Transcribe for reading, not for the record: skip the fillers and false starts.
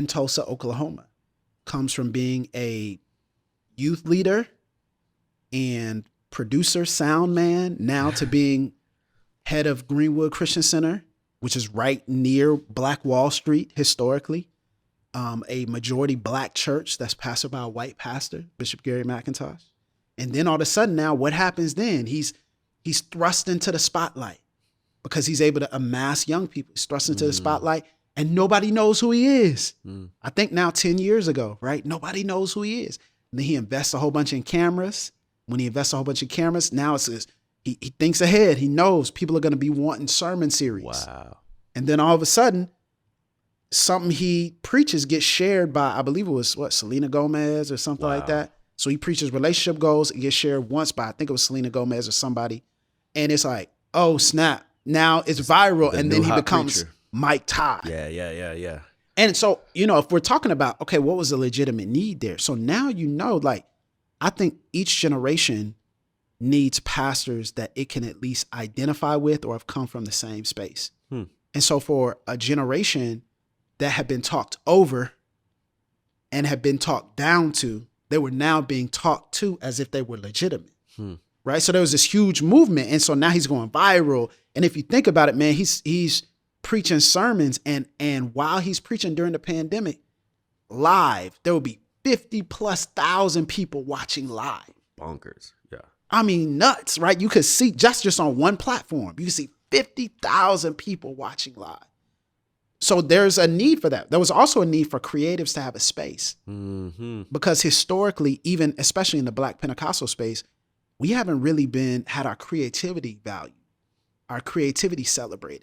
in Tulsa, Oklahoma. Comes from being a youth leader and producer, sound man, now to being head of Greenwood Christian Center, which is right near Black Wall Street historically. A majority Black church that's pastored by a white pastor, Bishop Gary McIntosh. And then all of a sudden now, what happens then? He's thrust into the spotlight because he's able to amass young people. He's thrust into the spotlight and nobody knows who he is. I think now 10 years ago, right? Nobody knows who he is. And then he invests a whole bunch in cameras. When he invests a whole bunch of cameras, now he thinks ahead. He knows people are going to be wanting sermon series. Wow. And then all of a sudden, something he preaches gets shared by, I believe it was Selena Gomez or something like that. So he preaches relationship goals. It gets shared once by, I think it was Selena Gomez or somebody. And it's like, oh, snap. Now it's viral. And then he becomes preacher. Mike Todd. Yeah. And so, if we're talking about, okay, what was a legitimate need there? So now, like, I think each generation needs pastors that it can at least identify with or have come from the same space. And so for a generation that had been talked over and had been talked down to, they were now being talked to as if they were legitimate, right? So there was this huge movement. And so now he's going viral. And if you think about it, man, he's preaching sermons. And while he's preaching during the pandemic, live, there will be 50,000+ people watching live. Bonkers, yeah. I mean, nuts, right? You could see just on one platform, you can see 50,000 people watching live. So there's a need for that. There was also a need for creatives to have a space. Because historically, even especially in the Black Pentecostal space, we haven't really had our creativity valued, our creativity celebrated.